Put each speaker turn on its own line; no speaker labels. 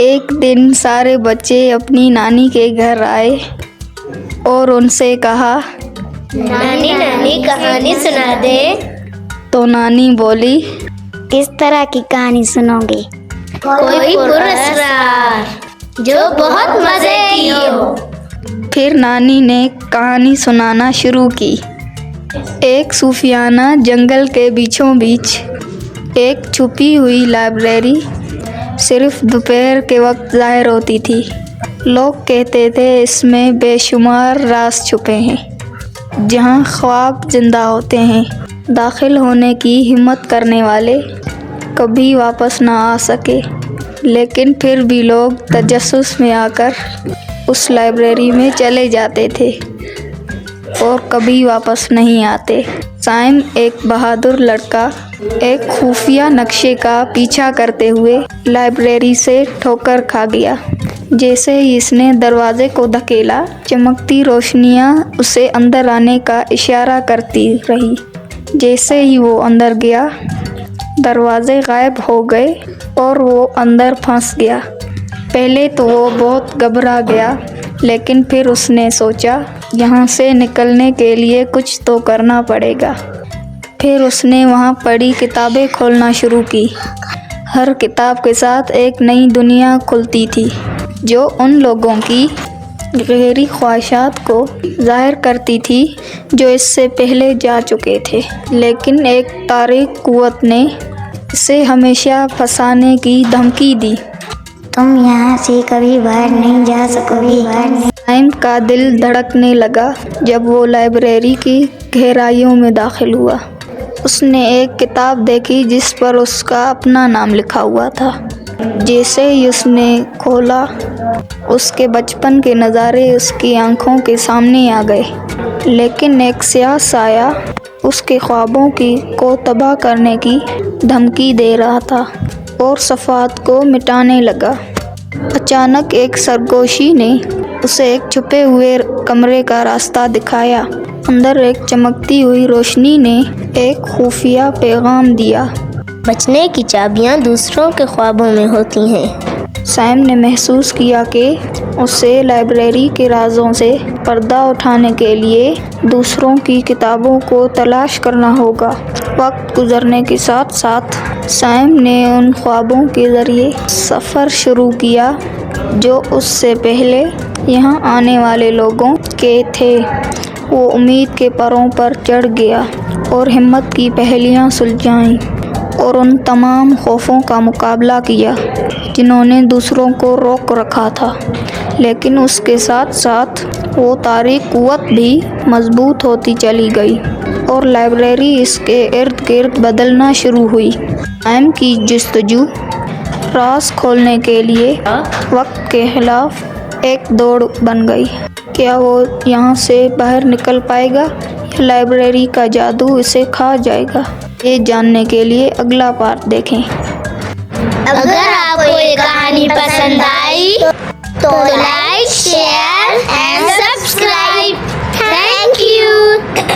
ایک دن سارے بچے اپنی نانی کے گھر آئے اور ان سے کہا،
نانی نانی کہانی سنا دے۔
تو نانی بولی،
کس طرح کی کہانی سنو گے؟
کوئی پراسرار جو بہت مزے کی ہو۔
پھر نانی نے کہانی سنانا شروع کی۔ ایک صوفیانہ جنگل کے بیچوں بیچ ایک چھپی ہوئی لائبریری صرف دوپہر کے وقت ظاہر ہوتی تھی۔ لوگ کہتے تھے اس میں بے شمار راز چھپے ہیں، جہاں خواب زندہ ہوتے ہیں۔ داخل ہونے کی ہمت کرنے والے کبھی واپس نہ آ سکے، لیکن پھر بھی لوگ تجسس میں آ کر اس لائبریری میں چلے جاتے تھے اور کبھی واپس نہیں آتے۔ سائم ایک بہادر لڑکا ایک خفیہ نقشے کا پیچھا کرتے ہوئے لائبریری سے ٹھوکر کھا گیا۔ جیسے ہی اس نے دروازے کو دھکیلا، چمکتی روشنیاں اسے اندر آنے کا اشارہ کرتی رہی۔ جیسے ہی وہ اندر گیا، دروازے غائب ہو گئے اور وہ اندر پھنس گیا۔ پہلے تو وہ بہت گھبرا گیا، لیکن پھر اس نے سوچا، یہاں سے نکلنے کے لیے کچھ تو کرنا پڑے گا۔ پھر اس نے وہاں پڑی کتابیں کھولنا شروع کی۔ ہر کتاب کے ساتھ ایک نئی دنیا کھلتی تھی، جو ان لوگوں کی گہری خواہشات کو ظاہر کرتی تھی جو اس سے پہلے جا چکے تھے۔ لیکن ایک تاریک قوت نے اسے ہمیشہ پھنسانے کی دھمکی دی۔
تم یہاں سے کبھی باہر نہیں جا سکو گے۔
سائم کا دل دھڑکنے لگا جب وہ لائبریری کی گہرائیوں میں داخل ہوا۔ اس نے ایک کتاب دیکھی جس پر اس کا اپنا نام لکھا ہوا تھا۔ جیسے ہی اس نے کھولا، اس کے بچپن کے نظارے اس کی آنکھوں کے سامنے آ گئے، لیکن ایک سیاہ سایہ اس کے خوابوں کو تباہ کرنے کی دھمکی دے رہا تھا اور صفحات کو مٹانے لگا۔ اچانک ایک سرگوشی نے اسے ایک چھپے ہوئے کمرے کا راستہ دکھایا۔ اندر ایک چمکتی ہوئی روشنی نے ایک خفیہ پیغام دیا۔
بچنے کی چابیاں دوسروں کے خوابوں میں ہوتی ہیں۔
سائم نے محسوس کیا کہ اسے لائبریری کے رازوں سے پردہ اٹھانے کے لیے دوسروں کی کتابوں کو تلاش کرنا ہوگا۔ وقت گزرنے کے ساتھ ساتھ سائم نے ان خوابوں کے ذریعے سفر شروع کیا جو اس سے پہلے یہاں آنے والے لوگوں کے تھے۔ وہ امید کے پروں پر چڑھ گیا اور ہمت کی پہیلیاں سلجھائیں اور ان تمام خوفوں کا مقابلہ کیا جنہوں نے دوسروں کو روک رکھا تھا۔ لیکن اس کے ساتھ ساتھ وہ تاریک قوت بھی مضبوط ہوتی چلی گئی اور لائبریری اس کے ارد گرد بدلنا شروع ہوئی۔ سائم کی جستجو راز کھولنے کے لیے وقت کے خلاف ایک دوڑ بن گئی۔ کیا وہ یہاں سے باہر نکل پائے گا یا لائبریری کا جادو اسے کھا جائے گا؟ یہ جاننے کے لیے اگلا پارٹ دیکھیں۔
اگر آپ کو یہ کہانی پسند آئی تو like, share and subscribe. Thank you.